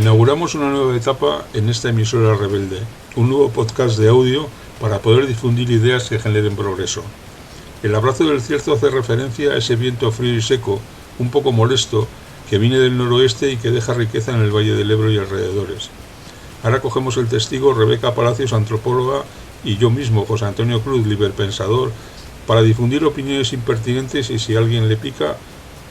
Inauguramos una nueva etapa en esta emisora rebelde, un nuevo podcast de audio para poder difundir ideas que generen progreso. El abrazo del cierzo hace referencia a ese viento frío y seco, un poco molesto, que viene del noroeste y que deja riqueza en el Valle del Ebro y alrededores. Ahora cogemos el testigo Rebeca Palacios, antropóloga, y yo mismo, José Antonio Cruz, liberpensador, para difundir opiniones impertinentes y si a alguien le pica,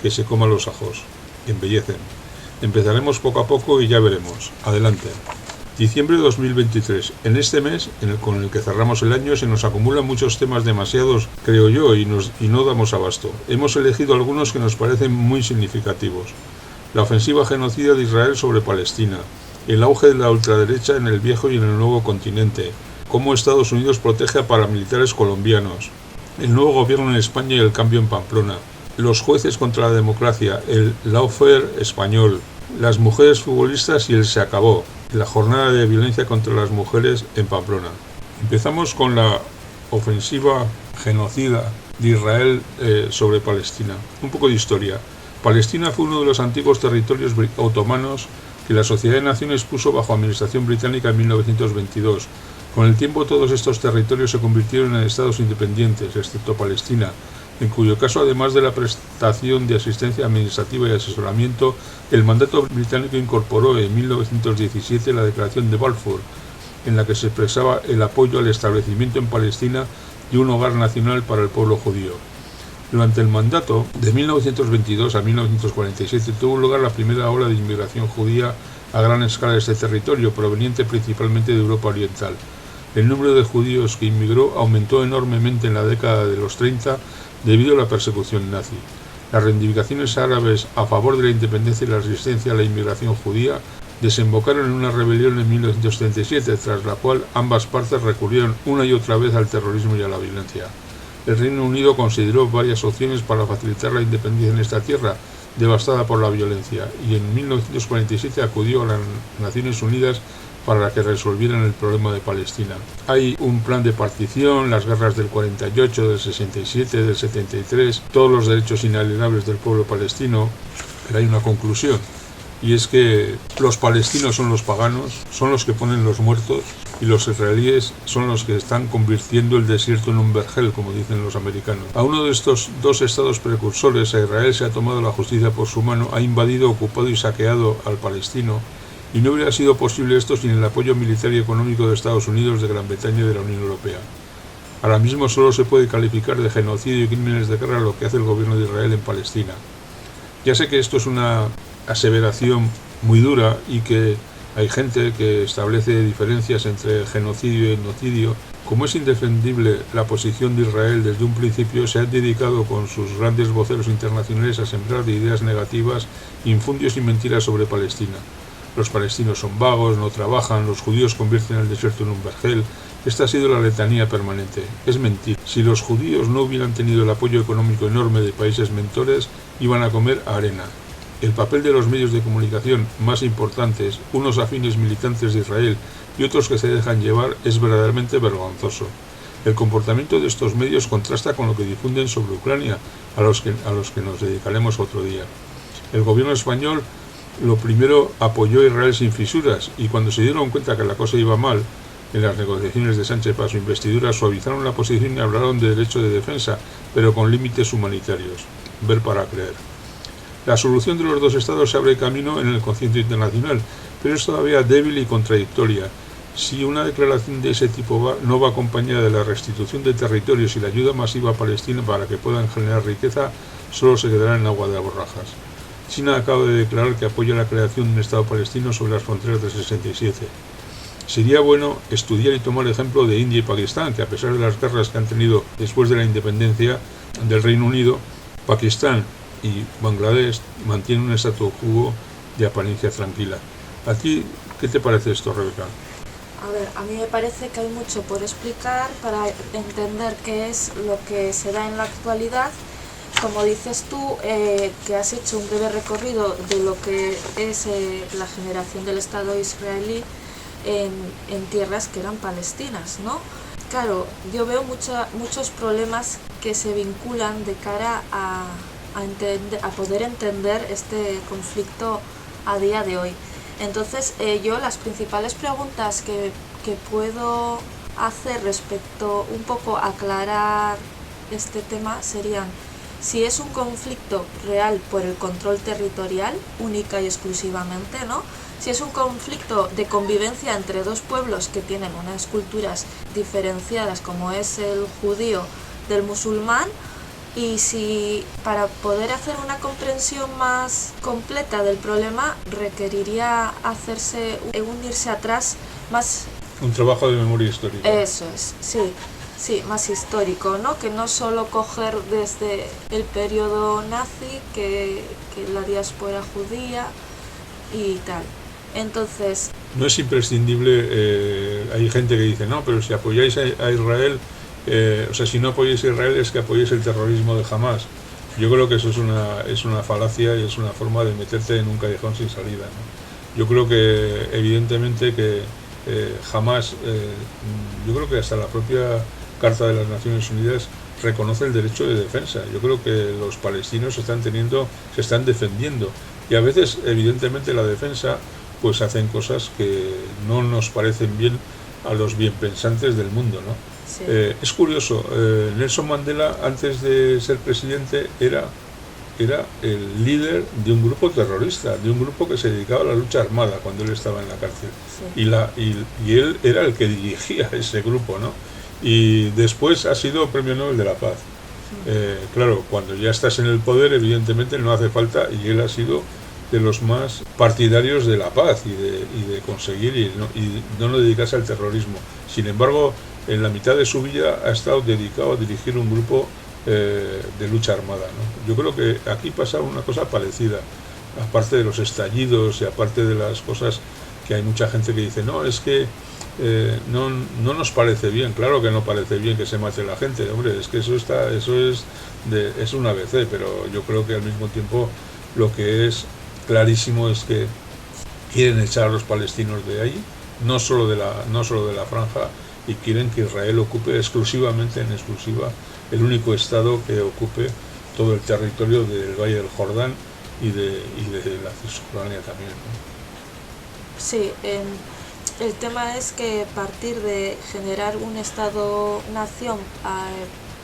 que se coma los ajos. Embellecen. Empezaremos poco a poco y ya veremos. Adelante. Diciembre de 2023. En este mes, con el que cerramos el año, se nos acumulan muchos temas demasiados, creo yo, y no damos abasto. Hemos elegido algunos que nos parecen muy significativos. La ofensiva genocida de Israel sobre Palestina, el auge de la ultraderecha en el viejo y en el nuevo continente, cómo Estados Unidos protege a paramilitares colombianos, el nuevo gobierno en España y el cambio en Pamplona, los jueces contra la democracia, el lawfare español, las mujeres futbolistas y el se acabó, la jornada de violencia contra las mujeres en Pamplona. Empezamos con la ofensiva genocida de Israel sobre Palestina. Un poco de historia. Palestina fue uno de los antiguos territorios otomanos que la Sociedad de Naciones puso bajo administración británica en 1922. Con el tiempo todos estos territorios se convirtieron en estados independientes, excepto Palestina, en cuyo caso, además de la prestación de asistencia administrativa y asesoramiento, el mandato británico incorporó en 1917 la Declaración de Balfour, en la que se expresaba el apoyo al establecimiento en Palestina de un hogar nacional para el pueblo judío. Durante el mandato, de 1922 a 1947, tuvo lugar la primera ola de inmigración judía a gran escala de este territorio, proveniente principalmente de Europa Oriental. El número de judíos que inmigró aumentó enormemente en la década de los 30 debido a la persecución nazi. Las reivindicaciones árabes a favor de la independencia y la resistencia a la inmigración judía desembocaron en una rebelión en 1937, tras la cual ambas partes recurrieron una y otra vez al terrorismo y a la violencia. El Reino Unido consideró varias opciones para facilitar la independencia en esta tierra, devastada por la violencia, y en 1947 acudió a las Naciones Unidas para que resolvieran el problema de Palestina. Hay un plan de partición, las guerras del 48, del 67, del 73, todos los derechos inalienables del pueblo palestino, pero hay una conclusión, y es que los palestinos son los paganos, son los que ponen los muertos, y los israelíes son los que están convirtiendo el desierto en un vergel, como dicen los americanos. A uno de estos dos estados precursores, a Israel, se ha tomado la justicia por su mano, ha invadido, ocupado y saqueado al palestino, y no hubiera sido posible esto sin el apoyo militar y económico de Estados Unidos, de Gran Bretaña y de la Unión Europea. Ahora mismo solo se puede calificar de genocidio y crímenes de guerra lo que hace el gobierno de Israel en Palestina. Ya sé que esto es una aseveración muy dura y que hay gente que establece diferencias entre genocidio y etnocidio. Como es indefendible la posición de Israel desde un principio, se ha dedicado con sus grandes voceros internacionales a sembrar de ideas negativas, infundios y mentiras sobre Palestina. Los palestinos son vagos, no trabajan, los judíos convierten el desierto en un vergel. Esta ha sido la letanía permanente. Es mentira. Si los judíos no hubieran tenido el apoyo económico enorme de países mentores, iban a comer arena. El papel de los medios de comunicación más importantes, unos afines militantes de Israel y otros que se dejan llevar, es verdaderamente vergonzoso. El comportamiento de estos medios contrasta con lo que difunden sobre Ucrania, a los que nos dedicaremos otro día. El gobierno español lo primero apoyó a Israel sin fisuras, y cuando se dieron cuenta que la cosa iba mal en las negociaciones de Sánchez para su investidura, suavizaron la posición y hablaron de derecho de defensa, pero con límites humanitarios. Ver para creer. La solución de los dos estados se abre camino en el concierto internacional, pero es todavía débil y contradictoria. Si una declaración de ese tipo no va acompañada de la restitución de territorios y la ayuda masiva a Palestina para que puedan generar riqueza, solo se quedará en agua de borrajas. China acaba de declarar que apoya la creación de un Estado palestino sobre las fronteras del 67. Sería bueno estudiar y tomar ejemplo de India y Pakistán, que a pesar de las guerras que han tenido después de la independencia del Reino Unido, Pakistán y Bangladesh mantienen un statu quo de apariencia tranquila. ¿A ti qué te parece esto, Rebeca? A ver, a mí me parece que hay mucho por explicar para entender qué es lo que se da en la actualidad. Como dices tú, que has hecho un breve recorrido de lo que es la generación del Estado israelí en tierras que eran palestinas, ¿no? Claro, yo veo muchos problemas que se vinculan de cara a poder entender este conflicto a día de hoy. Entonces yo las principales preguntas que puedo hacer respecto un poco a aclarar este tema serían si es un conflicto real por el control territorial, única y exclusivamente, ¿no? Si es un conflicto de convivencia entre dos pueblos que tienen unas culturas diferenciadas, como es el judío del musulmán, y si para poder hacer una comprensión más completa del problema requeriría unirse atrás más. Un trabajo de memoria histórica. Eso es, sí, más histórico, ¿no? Que no solo coger desde el periodo nazi, que la diáspora judía y tal. Entonces... No es imprescindible, hay gente que dice, no, pero si apoyáis a Israel, si no apoyáis a Israel es que apoyáis el terrorismo de Hamás. Yo creo que eso es una falacia y es una forma de meterte en un callejón sin salida, ¿no? Yo creo que evidentemente que Hamás, yo creo que hasta la propia Carta de las Naciones Unidas reconoce el derecho de defensa. Yo creo que los palestinos se están defendiendo, y a veces evidentemente la defensa pues hacen cosas que no nos parecen bien a los bienpensantes del mundo, ¿no? Sí. Es curioso, Nelson Mandela antes de ser presidente era el líder de un grupo terrorista, de un grupo que se dedicaba a la lucha armada cuando él estaba en la cárcel. Sí. Y él era el que dirigía ese grupo, ¿no? Y después ha sido Premio Nobel de la Paz. Claro, cuando ya estás en el poder, evidentemente no hace falta, y él ha sido de los más partidarios de la paz y de conseguir y no dedicarse al terrorismo. Sin embargo, en la mitad de su vida ha estado dedicado a dirigir un grupo de lucha armada, ¿no? Yo creo que aquí pasa una cosa parecida, aparte de los estallidos y aparte de las cosas que hay mucha gente que dice, no, es que no nos parece bien. Claro que no parece bien que se mate la gente, hombre, es que eso es un ABC, pero yo creo que al mismo tiempo lo que es clarísimo es que quieren echar a los palestinos de ahí, no solo de la franja, y quieren que Israel ocupe en exclusiva el único estado que ocupe todo el territorio del Valle del Jordán y de la Cisjordania también, ¿no? Sí, el tema es que partir de generar un Estado-nación,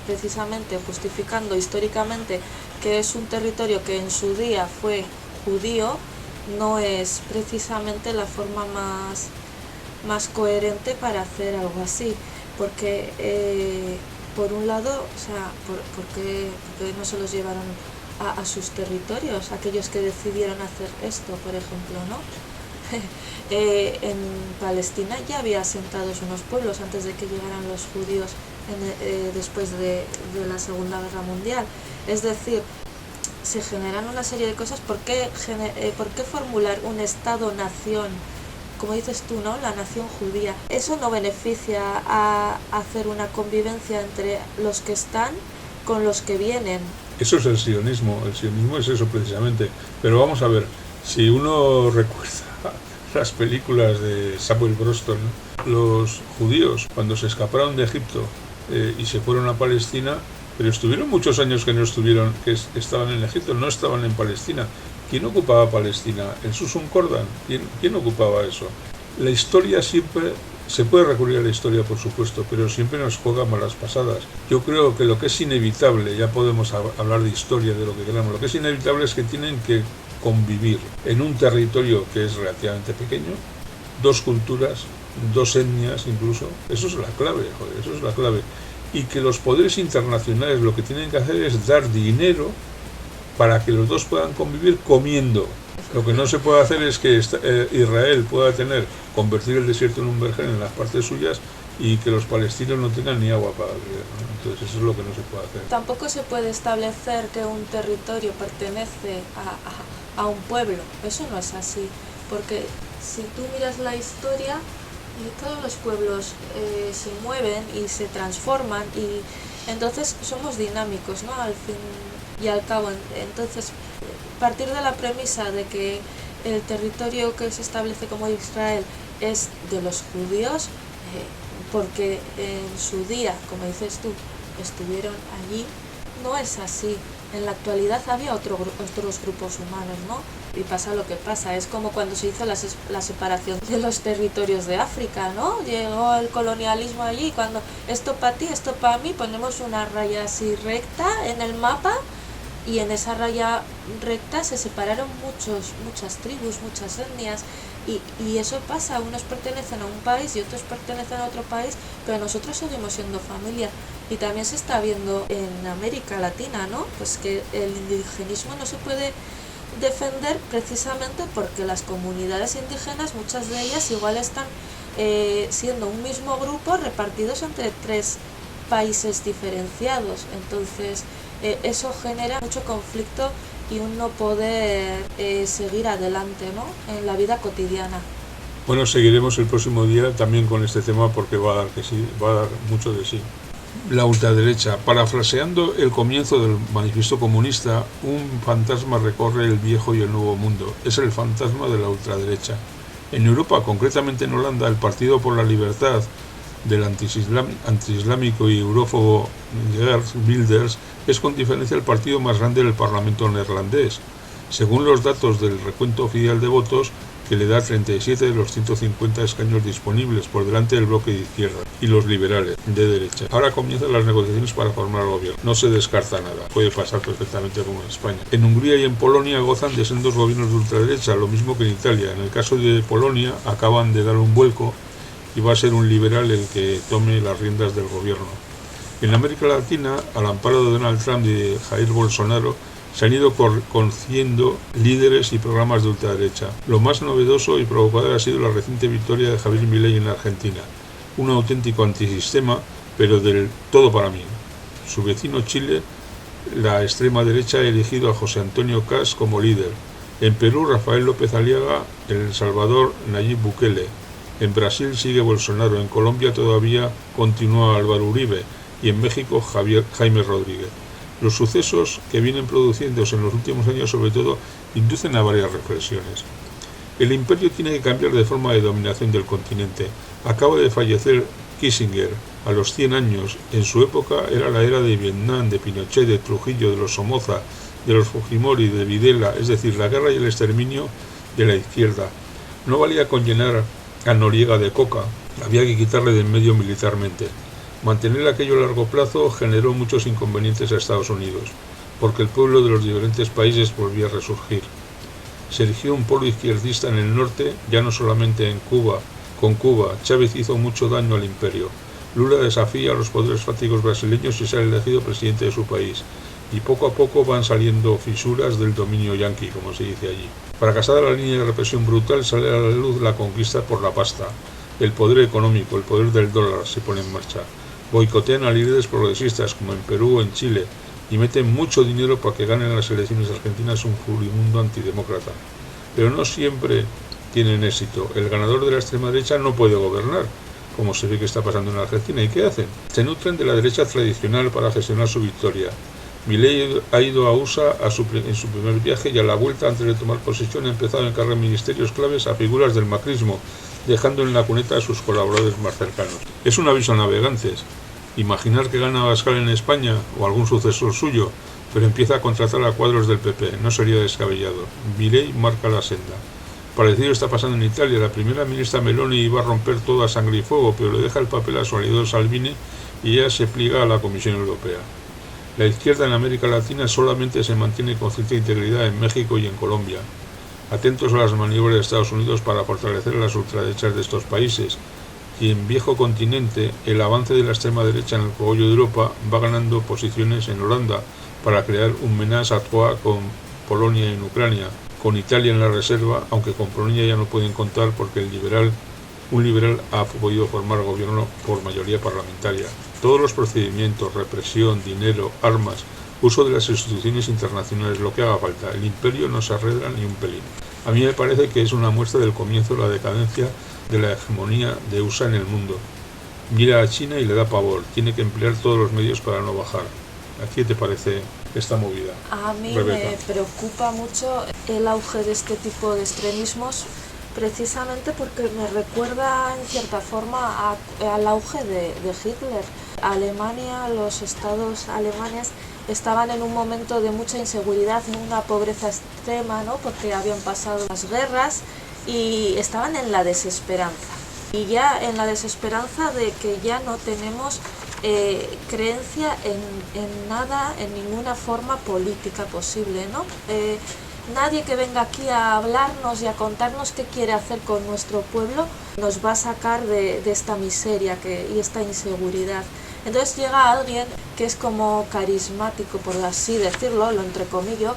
precisamente justificando históricamente que es un territorio que en su día fue judío, no es precisamente la forma más coherente para hacer algo así, porque por un lado, o sea, ¿por qué no se los llevaron a sus territorios, aquellos que decidieron hacer esto, por ejemplo, ¿no? En Palestina ya había asentados unos pueblos antes de que llegaran los judíos después de la Segunda Guerra Mundial. Es decir, se generan una serie de cosas. ¿Por qué formular un Estado-nación, como dices tú, ¿no? La nación judía? Eso no beneficia a hacer una convivencia entre los que están con los que vienen. Eso es el sionismo es eso precisamente. Pero vamos a ver, si uno recuerda las películas de Samuel Broston, los judíos cuando se escaparon de Egipto y se fueron a Palestina, pero estuvieron muchos años que estaban en Egipto, no estaban en Palestina. ¿Quién ocupaba Palestina? ¿El Susun Cordan? ¿Quién ocupaba eso? La historia siempre, se puede recurrir a la historia por supuesto, pero siempre nos juega malas pasadas. Yo creo que lo que es inevitable, ya podemos hablar de historia, de lo que queramos, lo que es inevitable es que tienen que convivir en un territorio que es relativamente pequeño, dos culturas, dos etnias incluso. Eso es la clave, joder, eso es la clave. Y que los poderes internacionales lo que tienen que hacer es dar dinero para que los dos puedan convivir comiendo. Lo que no se puede hacer es que Israel pueda convertir el desierto en un vergel en las partes suyas y que los palestinos no tengan ni agua para beber, ¿no? Entonces eso es lo que no se puede hacer. Tampoco se puede establecer que un territorio pertenece a un pueblo. Eso no es así, porque si tú miras la historia, todos los pueblos se mueven y se transforman, y entonces somos dinámicos, ¿no? Al fin y al cabo. Entonces, partir de la premisa de que el territorio que se establece como Israel es de los judíos, porque en su día, como dices tú, estuvieron allí, no es así. En la actualidad había otros grupos humanos, ¿no? y pasa lo que pasa. Es como cuando se hizo la separación de los territorios de África, ¿no? Llegó el colonialismo allí, cuando esto para ti, esto para mí, ponemos una raya así recta en el mapa, y en esa raya recta se separaron muchas tribus, muchas etnias, y eso pasa, unos pertenecen a un país y otros pertenecen a otro país, pero nosotros seguimos siendo familia. Y también se está viendo en América Latina, ¿no? Pues que el indigenismo no se puede defender precisamente porque las comunidades indígenas, muchas de ellas igual están siendo un mismo grupo repartidos entre 3 países diferenciados. Entonces eso genera mucho conflicto y un no poder seguir adelante, ¿no? En la vida cotidiana. Bueno, seguiremos el próximo día también con este tema porque va a dar mucho de sí. La ultraderecha. Parafraseando el comienzo del manifiesto comunista, un fantasma recorre el viejo y el nuevo mundo. Es el fantasma de la ultraderecha. En Europa, concretamente en Holanda, el Partido por la Libertad del antiislámico y eurófobo Geert Wilders es con diferencia el partido más grande del Parlamento neerlandés. Según los datos del recuento oficial de votos, que le da 37 de los 150 escaños disponibles por delante del bloque de izquierda y los liberales de derecha. Ahora comienzan las negociaciones para formar gobierno. No se descarta nada, puede pasar perfectamente como en España. En Hungría y en Polonia gozan de sendos gobiernos de ultraderecha, lo mismo que en Italia. En el caso de Polonia acaban de dar un vuelco y va a ser un liberal el que tome las riendas del gobierno. En América Latina, al amparo de Donald Trump y de Jair Bolsonaro, se han ido conociendo líderes y programas de ultraderecha. Lo más novedoso y provocador ha sido la reciente victoria de Javier Milei en Argentina, un auténtico antisistema, pero del todo para mí. Su vecino Chile, la extrema derecha, ha elegido a José Antonio Kast como líder. En Perú, Rafael López Aliaga, en El Salvador, Nayib Bukele. En Brasil sigue Bolsonaro, en Colombia todavía continúa Álvaro Uribe y en México Jaime Rodríguez. Los sucesos que vienen produciéndose en los últimos años sobre todo inducen a varias reflexiones. El imperio tiene que cambiar de forma de dominación del continente. Acaba de fallecer Kissinger a los 100 años. En su época era la era de Vietnam, de Pinochet, de Trujillo, de los Somoza, de los Fujimori, de Videla, es decir, la guerra y el exterminio de la izquierda. No valía con llenar a Noriega de coca, había que quitarle de en medio militarmente. Mantener aquello a largo plazo generó muchos inconvenientes a Estados Unidos, porque el pueblo de los diferentes países volvía a resurgir. Se erigió un polo izquierdista en el norte, ya no solamente en Cuba. Con Cuba, Chávez hizo mucho daño al imperio. Lula desafía a los poderes fácticos brasileños y se ha elegido presidente de su país. Y poco a poco van saliendo fisuras del dominio yanqui, como se dice allí. Fracasada la línea de represión brutal, sale a la luz la conquista por la pasta. El poder económico, el poder del dólar se pone en marcha. Boicotean a líderes progresistas como en Perú o en Chile y meten mucho dinero para que ganen las elecciones argentinas un furibundo antidemócrata. Pero no siempre tienen éxito. El ganador de la extrema derecha no puede gobernar, como se ve que está pasando en Argentina. ¿Y qué hacen? Se nutren de la derecha tradicional para gestionar su victoria. Milei ha ido a USA en su primer viaje y a la vuelta, antes de tomar posesión, ha empezado a encargar ministerios claves a figuras del macrismo, dejando en la cuneta a sus colaboradores más cercanos. Es un aviso a navegantes. Imaginar que gana Abascal en España o algún sucesor suyo, pero empieza a contratar a cuadros del PP, no sería descabellado. Milei marca la senda. Parecido está pasando en Italia. La primera ministra Meloni iba a romper todo a sangre y fuego, pero le deja el papel a su aliado Salvini y ella se pliega a la Comisión Europea. La izquierda en América Latina solamente se mantiene con cierta integridad en México y en Colombia. Atentos a las maniobras de Estados Unidos para fortalecer a las ultraderechas de estos países. Y en viejo continente, el avance de la extrema derecha en el cogollo de Europa va ganando posiciones en Holanda para crear un menage à trois con Polonia en Ucrania, con Italia en la reserva, aunque con Polonia ya no pueden contar porque un liberal ha podido formar gobierno por mayoría parlamentaria. Todos los procedimientos, represión, dinero, armas, uso de las instituciones internacionales, lo que haga falta. El imperio no se arredra ni un pelín. A mí me parece que es una muestra del comienzo de la decadencia de la hegemonía de USA en el mundo. Mira a China y le da pavor. Tiene que emplear todos los medios para no bajar. ¿A qué te parece esta movida? A mí Rebeca? Me preocupa mucho el auge de este tipo de extremismos precisamente porque me recuerda en cierta forma al auge de Hitler. Alemania, los estados alemanes estaban en un momento de mucha inseguridad, en una pobreza extrema, ¿no? Porque habían pasado las guerras y estaban en la desesperanza. Y ya en la desesperanza de que ya no tenemos creencia en nada, en ninguna forma política posible, ¿no? Nadie que venga aquí a hablarnos y a contarnos qué quiere hacer con nuestro pueblo nos va a sacar de esta miseria y esta inseguridad. Entonces llega alguien que es como carismático, por así decirlo, lo entrecomillo,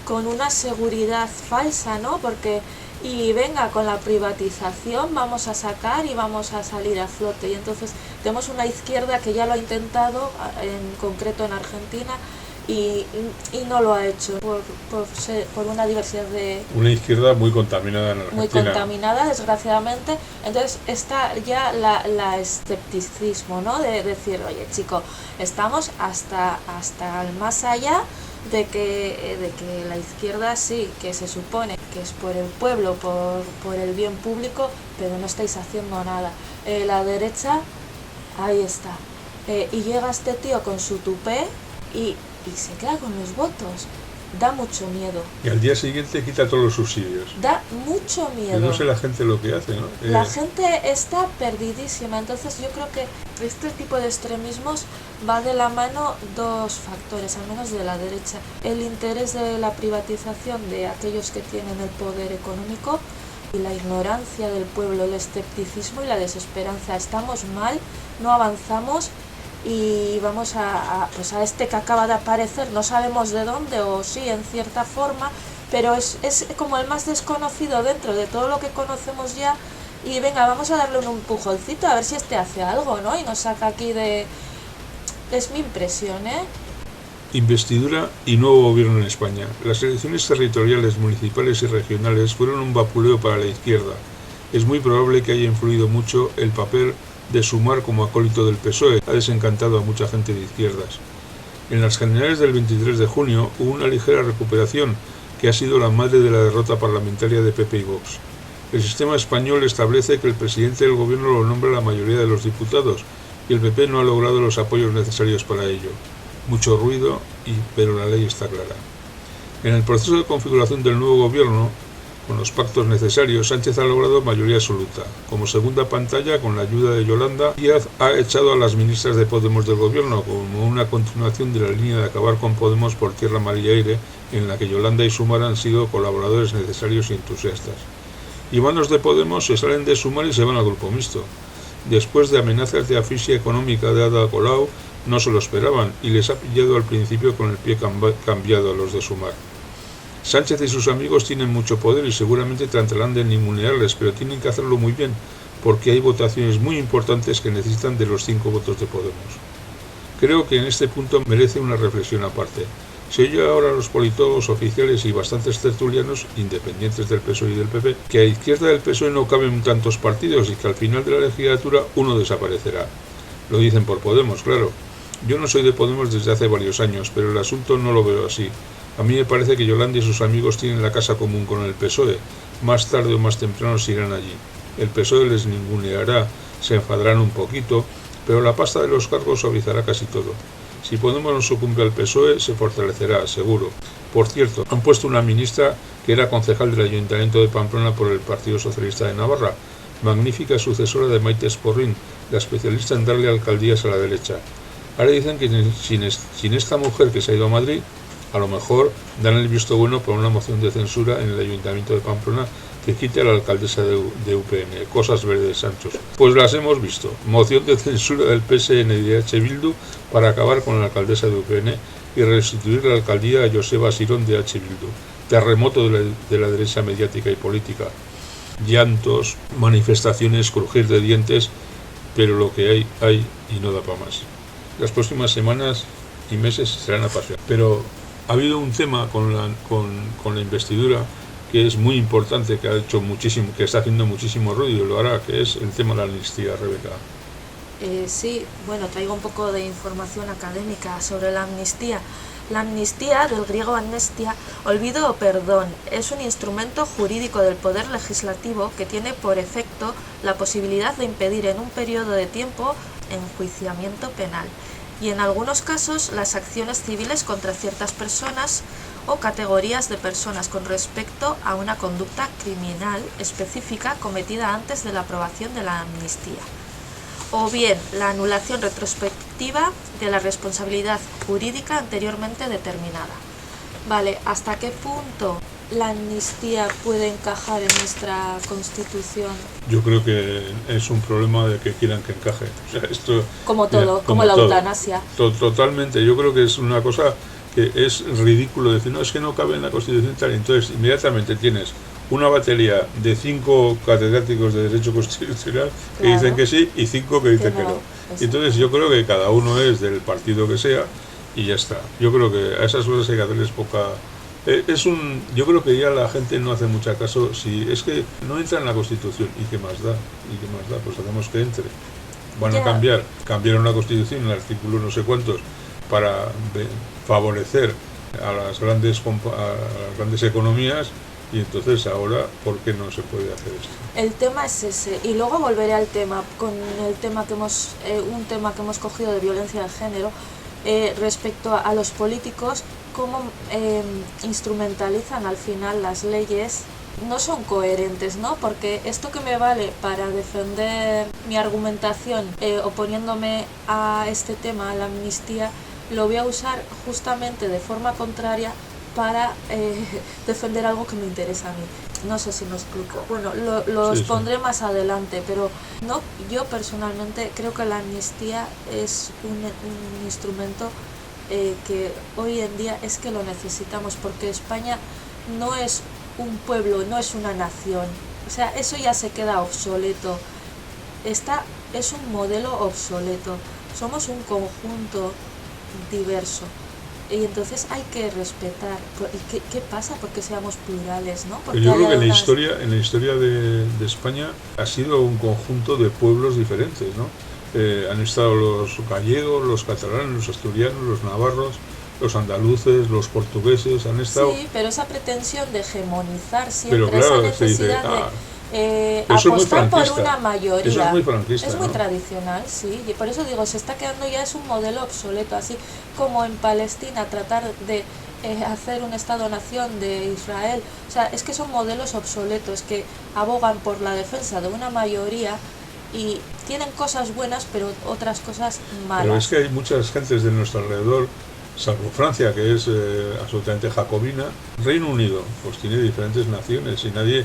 con una seguridad falsa, ¿no? Porque, y venga, con la privatización vamos a sacar y vamos a salir a flote. Y entonces tenemos una izquierda que ya lo ha intentado, en concreto en Argentina, y no lo ha hecho por una diversidad de... Una izquierda muy contaminada en Argentina. Muy contaminada, desgraciadamente. Entonces está ya la escepticismo, ¿no? De decir, oye, chico, estamos hasta el más allá de que la izquierda sí, que se supone que es por el pueblo, por el bien público, pero no estáis haciendo nada. La derecha, ahí está. Y llega este tío con su tupé y se queda con los votos. Da mucho miedo. Y al día siguiente quita todos los subsidios. Da mucho miedo. Pero no sé la gente lo que hace, ¿no? La gente está perdidísima. Entonces yo creo que este tipo de extremismos va de la mano dos factores, al menos de la derecha. El interés de la privatización de aquellos que tienen el poder económico y la ignorancia del pueblo, el escepticismo y la desesperanza. Estamos mal, no avanzamos y vamos a este que acaba de aparecer, no sabemos de dónde, o sí, en cierta forma, pero es como el más desconocido dentro de todo lo que conocemos ya, y venga, vamos a darle un empujoncito a ver si este hace algo, ¿no? Y nos saca aquí de... Es mi impresión, ¿eh? Investidura y nuevo gobierno en España. Las elecciones territoriales, municipales y regionales fueron un vapuleo para la izquierda. Es muy probable que haya influido mucho el papel de Sumar como acólito del PSOE. Ha desencantado a mucha gente de izquierdas. En las generales del 23 de junio hubo una ligera recuperación que ha sido la madre de la derrota parlamentaria de PP y Vox. El sistema español establece que el presidente del gobierno lo nombra la mayoría de los diputados y el PP no ha logrado los apoyos necesarios para ello. Mucho ruido, pero la ley está clara. En el proceso de configuración del nuevo gobierno, con los pactos necesarios, Sánchez ha logrado mayoría absoluta. Como segunda pantalla, con la ayuda de Yolanda, Díaz ha echado a las ministras de Podemos del gobierno, como una continuación de la línea de acabar con Podemos por tierra, mar y aire, en la que Yolanda y Sumar han sido colaboradores necesarios y entusiastas. Y manos de Podemos se salen de Sumar y se van al grupo mixto. Después de amenazas de asfixia económica de Ada Colau, no se lo esperaban y les ha pillado al principio con el pie cambiado a los de Sumar. Sánchez y sus amigos tienen mucho poder y seguramente tratarán de ningunearles, pero tienen que hacerlo muy bien, porque hay votaciones muy importantes que necesitan de los 5 votos de Podemos. Creo que en este punto merece una reflexión aparte. Se oye ahora a los politólogos oficiales y bastantes tertulianos, independientes del PSOE y del PP, que a izquierda del PSOE no caben tantos partidos y que al final de la legislatura uno desaparecerá. Lo dicen por Podemos, claro. Yo no soy de Podemos desde hace varios años, pero el asunto no lo veo así. A mí me parece que Yolanda y sus amigos tienen la casa común con el PSOE. Más tarde o más temprano se irán allí. El PSOE les ninguneará, se enfadarán un poquito, pero la pasta de los cargos suavizará casi todo. Si Podemos no sucumbe al PSOE, se fortalecerá, seguro. Por cierto, han puesto una ministra que era concejal del Ayuntamiento de Pamplona por el Partido Socialista de Navarra, magnífica sucesora de Maite Esporrín, la especialista en darle alcaldías a la derecha. Ahora dicen que sin esta mujer que se ha ido a Madrid, a lo mejor dan el visto bueno por una moción de censura en el Ayuntamiento de Pamplona que quite a la alcaldesa de UPN. Cosas verdes, Sanchos. Pues las hemos visto. Moción de censura del PSN y de H. Bildu para acabar con la alcaldesa de UPN y restituir la alcaldía a Joseba Sirón de H. Bildu. Terremoto de la derecha mediática y política. Llantos, manifestaciones, crujir de dientes, pero lo que hay y no da para más. Las próximas semanas y meses serán apasionantes. Pero ha habido un tema con la investidura que es muy importante, que ha hecho muchísimo, que está haciendo muchísimo ruido y lo hará, que es el tema de la amnistía, Rebeca. Sí, bueno, traigo un poco de información académica sobre la amnistía. La amnistía, del griego amnestia, olvido o perdón, es un instrumento jurídico del poder legislativo que tiene por efecto la posibilidad de impedir en un periodo de tiempo enjuiciamiento penal y en algunos casos las acciones civiles contra ciertas personas o categorías de personas con respecto a una conducta criminal específica cometida antes de la aprobación de la amnistía. O bien la anulación retrospectiva de la responsabilidad jurídica anteriormente determinada. Vale, ¿hasta qué punto la amnistía puede encajar en nuestra Constitución? Yo creo que es un problema de que quieran que encaje. O sea, esto, como todo, como la eutanasia. Totalmente, yo creo que es una cosa que es ridículo decir, no, es que no cabe en la Constitución tal. Entonces, inmediatamente tienes una batería de 5 catedráticos de Derecho Constitucional que dicen que sí y 5 que dicen que no. Y entonces yo creo que cada uno es del partido que sea y ya está. Yo creo que a esas cosas hay que hacerles poca... yo creo que ya la gente no hace mucho caso si es que no entra en la Constitución. ¿Y qué más da? Pues hacemos que entre. Van a cambiaron la Constitución en el artículo no sé cuántos para favorecer a las grandes economías. Y entonces ahora, ¿por qué no se puede hacer esto? El tema es ese, y luego volveré al tema, con el tema que un tema que hemos cogido de violencia de género, respecto a los políticos, cómo instrumentalizan al final las leyes, no son coherentes, ¿no? Porque esto que me vale para defender mi argumentación oponiéndome a este tema, a la amnistía, lo voy a usar justamente de forma contraria para defender algo que me interesa a mí. No sé si me explico. Bueno, los pondré más adelante, pero no, yo personalmente creo que la amnistía es un instrumento que hoy en día es que lo necesitamos, porque España no es un pueblo, no es una nación. O sea, eso ya se queda obsoleto. Es un modelo obsoleto. Somos un conjunto diverso. Y entonces hay que respetar. ¿Y qué pasa? Porque seamos plurales, ¿no? Porque yo creo que en la historia de España ha sido un conjunto de pueblos diferentes, ¿no? Han estado los gallegos, los catalanes, los asturianos, los navarros, los andaluces, los portugueses, han estado... Sí, pero esa pretensión de hegemonizar siempre, esa necesidad de apostar por una mayoría. Eso es muy franquista, es muy ¿no? tradicional, sí, y por eso digo, se está quedando ya, es un modelo obsoleto, así como en Palestina tratar de hacer un Estado-nación de Israel. O sea, es que son modelos obsoletos que abogan por la defensa de una mayoría y tienen cosas buenas, pero otras cosas malas. Pero es que hay muchas gentes de nuestro alrededor, salvo Francia, que es absolutamente jacobina. Reino Unido pues tiene diferentes naciones y nadie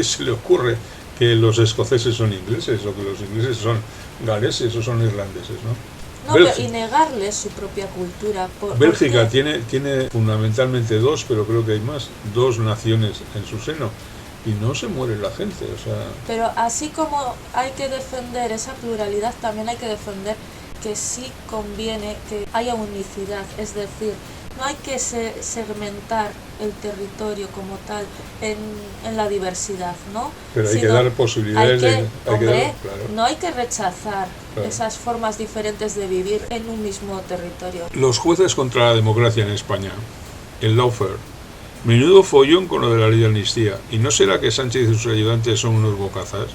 se le ocurre que los escoceses son ingleses o que los ingleses son galeses o son irlandeses, ¿no? Pero y negarles su propia cultura. Bélgica tiene fundamentalmente pero creo que hay más, 2 naciones en su seno. Y no se muere la gente, o sea... Pero así como hay que defender esa pluralidad, también hay que defender que sí conviene que haya unicidad, es decir, no hay que segmentar el territorio como tal en la diversidad, ¿no? Pero hay que dar posibilidades no hay que rechazar esas formas diferentes de vivir en un mismo territorio. Los jueces contra la democracia en España, el lawfare. Menudo follón con lo de la ley de amnistía. ¿Y no será que Sánchez y sus ayudantes son unos bocazas?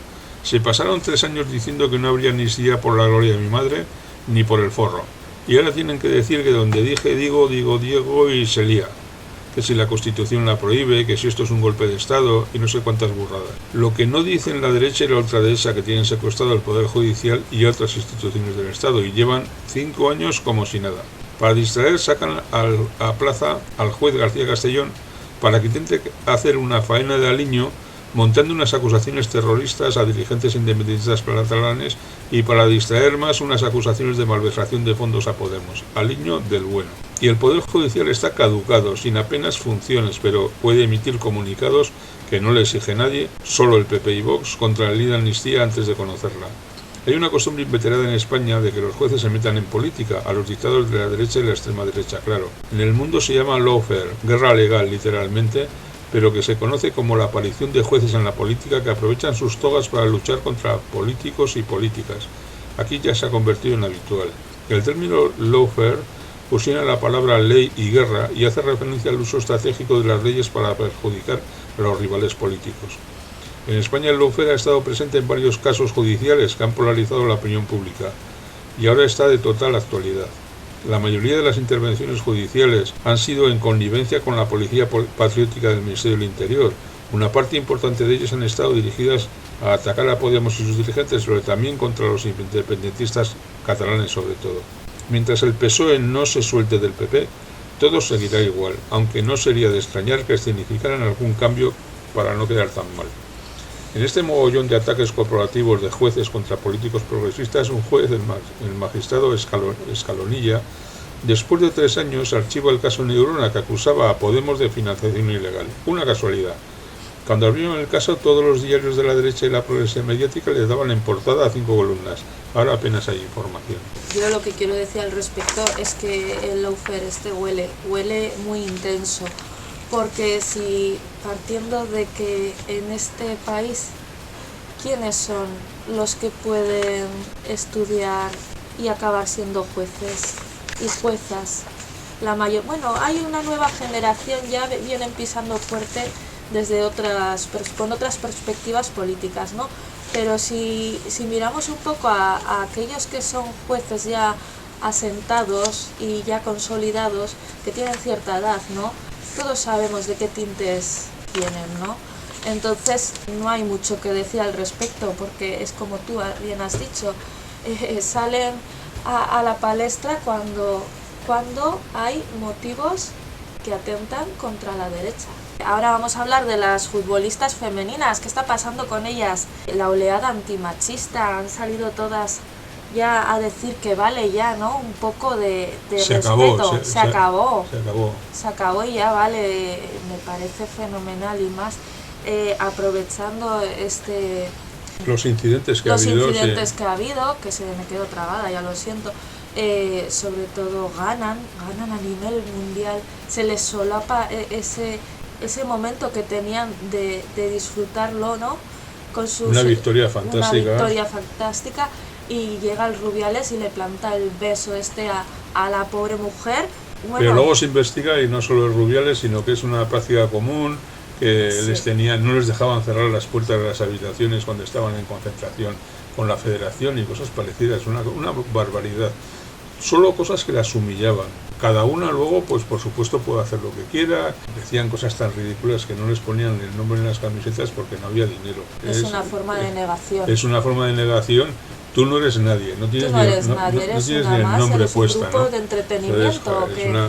Se pasaron 3 años diciendo que no habría amnistía por la gloria de mi madre ni por el forro. Y ahora tienen que decir que donde dije digo Diego y se lía. Que si la Constitución la prohíbe, que si esto es un golpe de Estado y no sé cuántas burradas. Lo que no dicen la derecha y la ultraderecha, que tienen secuestrado el Poder Judicial y otras instituciones del Estado y llevan 5 años como si nada. Para distraer sacan a plaza al juez García Castellón para que intente hacer una faena de aliño montando unas acusaciones terroristas a dirigentes independentistas catalanes y para distraer más unas acusaciones de malversación de fondos a Podemos, aliño del bueno. Y el Poder Judicial está caducado, sin apenas funciones, pero puede emitir comunicados que no le exige nadie, solo el PP y Vox, contra la ley de amnistía antes de conocerla. Hay una costumbre inveterada en España de que los jueces se metan en política, a los dictados de la derecha y la extrema derecha, claro. En el mundo se llama lawfare, guerra legal literalmente, pero que se conoce como la aparición de jueces en la política que aprovechan sus togas para luchar contra políticos y políticas. Aquí ya se ha convertido en habitual. El término lawfare fusiona la palabra ley y guerra y hace referencia al uso estratégico de las leyes para perjudicar a los rivales políticos. En España el lawfare ha estado presente en varios casos judiciales que han polarizado la opinión pública y ahora está de total actualidad. La mayoría de las intervenciones judiciales han sido en connivencia con la policía patriótica del Ministerio del Interior. Una parte importante de ellas han estado dirigidas a atacar a Podemos y sus dirigentes, pero también contra los independentistas catalanes sobre todo. Mientras el PSOE no se suelte del PP, todo seguirá igual, aunque no sería de extrañar que escenificaran algún cambio para no quedar tan mal. En este mogollón de ataques corporativos de jueces contra políticos progresistas, un juez, el magistrado Escalonilla, después de 3 años archiva el caso Neurona, que acusaba a Podemos de financiación ilegal. Una casualidad. Cuando abrieron el caso, todos los diarios de la derecha y la progresia mediática le daban en portada a 5 columnas. Ahora apenas hay información. Yo lo que quiero decir al respecto es que el lawfare huele muy intenso. Porque si partiendo de que en este país, ¿quiénes son los que pueden estudiar y acabar siendo jueces y juezas? Hay una nueva generación, ya vienen pisando fuerte con otras perspectivas políticas, ¿no? Pero si miramos un poco a aquellos que son jueces ya asentados y ya consolidados, que tienen cierta edad, ¿no? Todos sabemos de qué tintes tienen, ¿no? Entonces no hay mucho que decir al respecto, porque es como tú bien has dicho, salen a la palestra cuando hay motivos que atentan contra la derecha. Ahora vamos a hablar de las futbolistas femeninas. ¿Qué está pasando con ellas? La oleada antimachista, han salido todas ya a decir que vale ya, ¿no? Un poco de respeto. Se acabó y ya vale, me parece fenomenal y más aprovechando los incidentes que ha habido, que se me quedó trabada, ya lo siento. Sobre todo ganan a nivel mundial, se les solapa ese momento que tenían de disfrutarlo, ¿no? Con una victoria fantástica. Y llega el Rubiales y le planta el beso a la pobre mujer. Bueno, pero luego se investiga y no solo es Rubiales, sino que es una práctica común, que no les dejaban cerrar las puertas de las habitaciones cuando estaban en concentración con la Federación y cosas parecidas, una barbaridad. Solo cosas que las humillaban. Cada una luego, pues por supuesto, puede hacer lo que quiera. Decían cosas tan ridículas que no les ponían el nombre en las camisetas porque no había dinero. Es una forma de negación. Es una forma de negación. Tú no eres nadie, no tienes eres ni el nombre puesto. Un grupo de entretenimiento.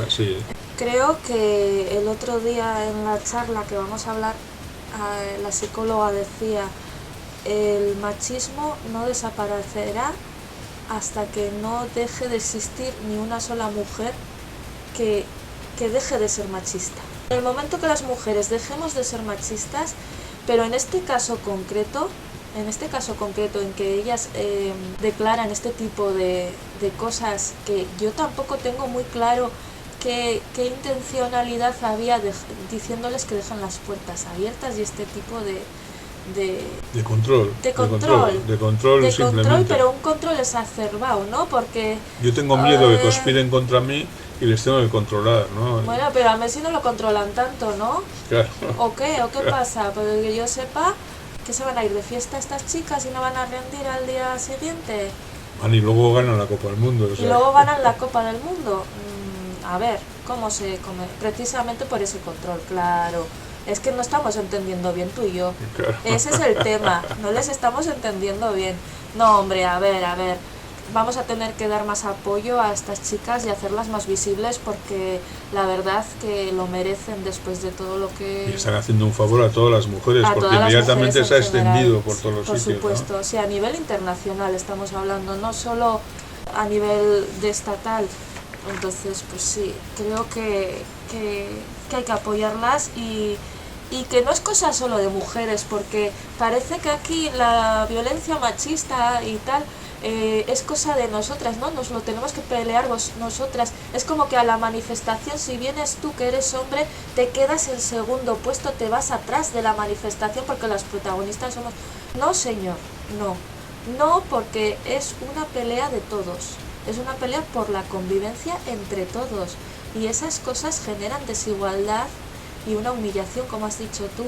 Sí. Creo que el otro día en la charla que vamos a hablar, la psicóloga decía, el machismo no desaparecerá hasta que no deje de existir ni una sola mujer que deje de ser machista. En el momento que las mujeres dejemos de ser machistas, pero en este caso concreto en que ellas declaran este tipo de cosas, que yo tampoco tengo muy claro qué intencionalidad había diciéndoles que dejan las puertas abiertas y este tipo de control, pero un control exacerbado, ¿no? Porque yo tengo miedo de que conspiren contra mí y les tengo que controlar, ¿no? Bueno, pero a Messi no lo controlan tanto, ¿no? Claro. ¿O qué pasa? Pues que yo sepa que se van a ir de fiesta estas chicas y no van a rendir al día siguiente. Y luego ganan la Copa del Mundo. Y luego ganan la Copa del Mundo. A ver, ¿cómo se come? Precisamente por ese control, claro. Es que no estamos entendiendo bien tú y yo. Claro. Ese es el tema, no les estamos entendiendo bien. No, hombre, a ver. Vamos a tener que dar más apoyo a estas chicas y hacerlas más visibles porque la verdad que lo merecen después de todo lo que... Y están haciendo un favor a todas las mujeres porque inmediatamente se ha extendido por todos los sitios. Por supuesto, ¿no? Sí, a nivel internacional estamos hablando, no solo a nivel de estatal. Entonces, pues sí, creo que hay que apoyarlas y que no es cosa solo de mujeres, porque parece que aquí la violencia machista y tal es cosa de nosotras, ¿no? Nos lo tenemos que pelear nosotras. Es como que a la manifestación, si vienes tú que eres hombre, te quedas en segundo puesto, te vas atrás de la manifestación porque las protagonistas somos... No, señor, no, porque es una pelea de todos. es una pelea por la convivencia entre todos. Y esas cosas generan desigualdad y una humillación, como has dicho tú,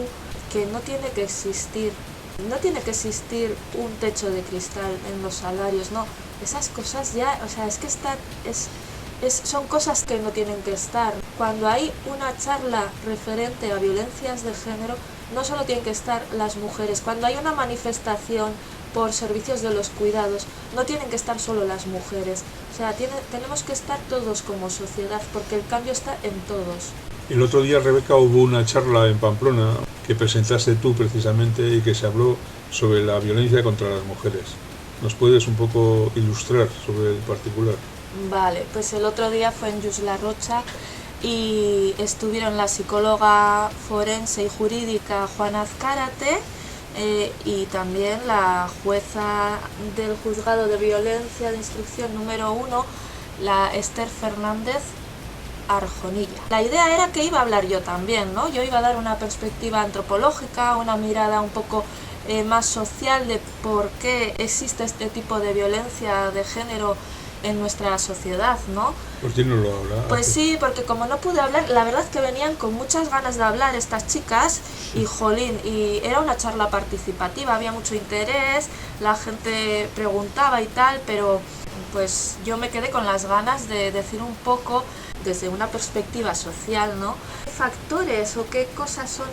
que no tiene que existir. No tiene que existir un techo de cristal en los salarios, no. Esas cosas ya, o sea, es que son cosas que no tienen que estar. Cuando hay una charla referente a violencias de género, no solo tienen que estar las mujeres. Cuando hay una manifestación por servicios de los cuidados, no tienen que estar solo las mujeres. O sea, tenemos que estar todos como sociedad, porque el cambio está en todos. El otro día, Rebeca, hubo una charla en Pamplona que presentaste tú precisamente y que se habló sobre la violencia contra las mujeres. ¿Nos puedes un poco ilustrar sobre el particular? Vale, pues el otro día fue en Just La Rocha y estuvieron la psicóloga forense y jurídica Juana Azcárate y también la jueza del juzgado de violencia de instrucción número 1, la Esther Fernández Arjonilla. La idea era que iba a hablar yo también, ¿no? Yo iba a dar una perspectiva antropológica, una mirada un poco más social de por qué existe este tipo de violencia de género en nuestra sociedad, ¿no? ¿Por qué no lo habla? Pues sí, porque como no pude hablar, la verdad es que venían con muchas ganas de hablar estas chicas y jolín, y era una charla participativa, había mucho interés, la gente preguntaba y tal, pero pues yo me quedé con las ganas de decir un poco desde una perspectiva social, ¿no? ¿Qué factores o qué cosas son,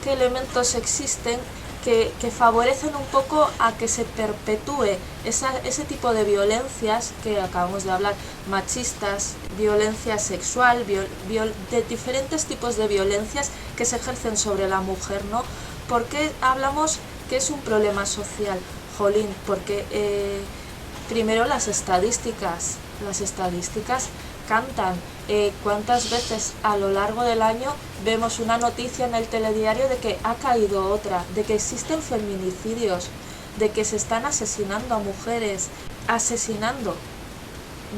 qué elementos existen que favorecen un poco a que se perpetúe ese tipo de violencias que acabamos de hablar, machistas, violencia sexual, de diferentes tipos de violencias que se ejercen sobre la mujer, ¿no? ¿Por qué hablamos que es un problema social? Jolín, porque primero las estadísticas cantan. ¿Cuántas veces a lo largo del año vemos una noticia en el telediario de que ha caído otra, de que existen feminicidios, de que se están asesinando a mujeres, asesinando?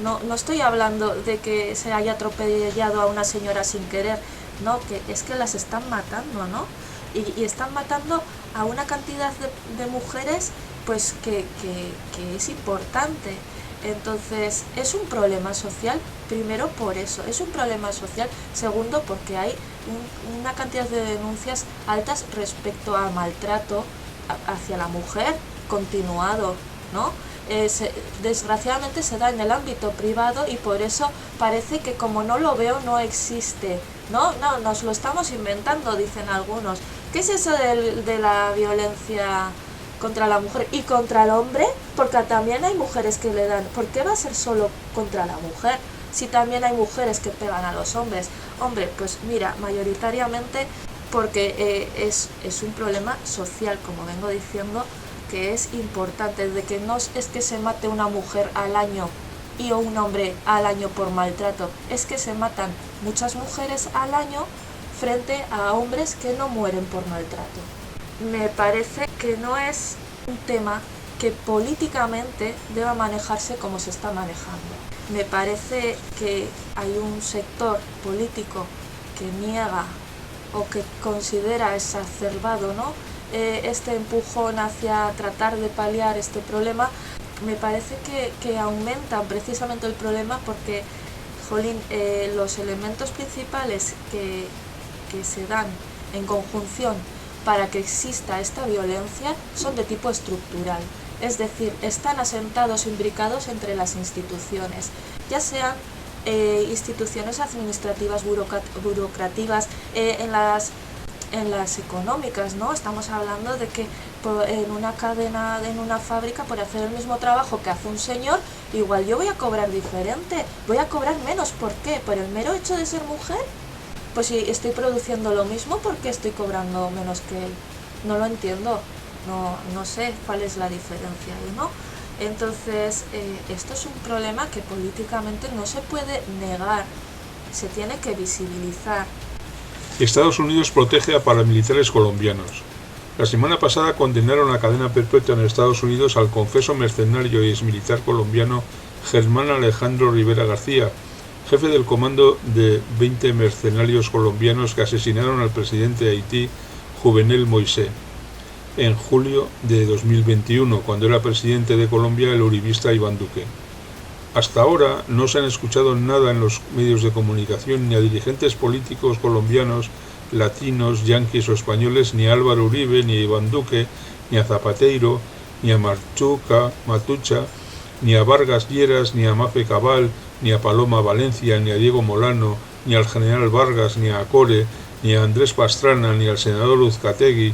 No estoy hablando de que se haya atropellado a una señora sin querer, no, que es que las están matando, ¿no? Y están matando a una cantidad de mujeres pues que es importante. Entonces, es un problema social, primero por eso, es un problema social, segundo porque hay una cantidad de denuncias altas respecto al maltrato hacia la mujer continuado, ¿no? Desgraciadamente se da en el ámbito privado y por eso parece que como no lo veo no existe, ¿no? No, nos lo estamos inventando, dicen algunos. ¿Qué es eso de la violencia contra la mujer y contra el hombre? Porque también hay mujeres que le dan. ¿Por qué va a ser solo contra la mujer si también hay mujeres que pegan a los hombres? Hombre, pues mira, mayoritariamente porque es un problema social, como vengo diciendo, que es importante, de que no es que se mate una mujer al año y un hombre al año por maltrato, es que se matan muchas mujeres al año frente a hombres que no mueren por maltrato. Me parece que no es un tema que políticamente deba manejarse como se está manejando. Me parece que hay un sector político que niega o que considera exacerbado, ¿no? Este empujón hacia tratar de paliar este problema. Me parece que aumentan precisamente el problema porque, jolín, los elementos principales que se dan en conjunción para que exista esta violencia son de tipo estructural, es decir, están asentados, imbricados entre las instituciones, ya sean instituciones administrativas, burocrativas, en las económicas, ¿no? Estamos hablando de que en una cadena, en una fábrica, por hacer el mismo trabajo que hace un señor, igual yo voy a cobrar diferente, voy a cobrar menos. ¿Por qué? ¿Por el mero hecho de ser mujer? Pues si estoy produciendo lo mismo, ¿por qué estoy cobrando menos que él? No lo entiendo, no sé cuál es la diferencia, ¿no? Entonces, esto es un problema que políticamente no se puede negar, se tiene que visibilizar. Estados Unidos protege a paramilitares colombianos. La semana pasada condenaron a cadena perpetua en Estados Unidos al confeso mercenario y exmilitar colombiano Germán Alejandro Rivera García, jefe del comando de 20 mercenarios colombianos que asesinaron al presidente de Haití, Juvenel Moisés, en julio de 2021, cuando era presidente de Colombia el uribista Iván Duque. Hasta ahora no se han escuchado nada en los medios de comunicación ni a dirigentes políticos colombianos, latinos, yanquis o españoles, ni a Álvaro Uribe, ni a Iván Duque, ni a Zapatero, ni a Matucha, ni a Vargas Lleras, ni a Mafe Cabal, ni a Paloma Valencia, ni a Diego Molano, ni al general Vargas, ni a Core, ni a Andrés Pastrana, ni al senador Uzcategui,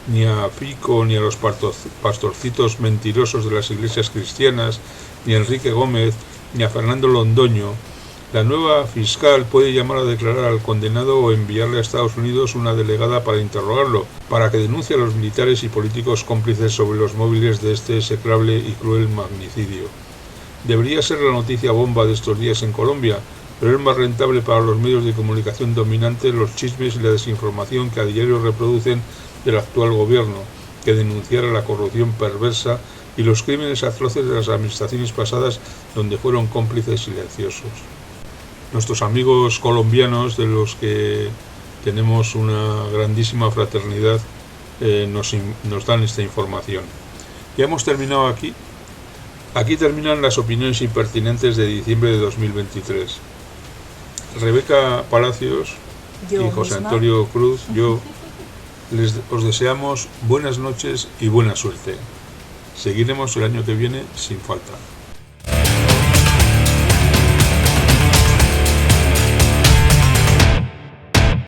ni a Fico, ni a los pastorcitos mentirosos de las iglesias cristianas, ni a Enrique Gómez, ni a Fernando Londoño. La nueva fiscal puede llamar a declarar al condenado o enviarle a Estados Unidos una delegada para interrogarlo, para que denuncie a los militares y políticos cómplices sobre los móviles de este execrable y cruel magnicidio. Debería ser la noticia bomba de estos días en Colombia, pero es más rentable para los medios de comunicación dominantes los chismes y la desinformación que a diario reproducen del actual gobierno, que denunciar a la corrupción perversa y los crímenes atroces de las administraciones pasadas donde fueron cómplices silenciosos. Nuestros amigos colombianos, de los que tenemos una grandísima fraternidad, nos dan esta información. Ya hemos terminado aquí. Aquí terminan las opiniones impertinentes de diciembre de 2023. Rebeca Palacios y José Antonio Cruz, os deseamos buenas noches y buena suerte. Seguiremos el año que viene sin falta.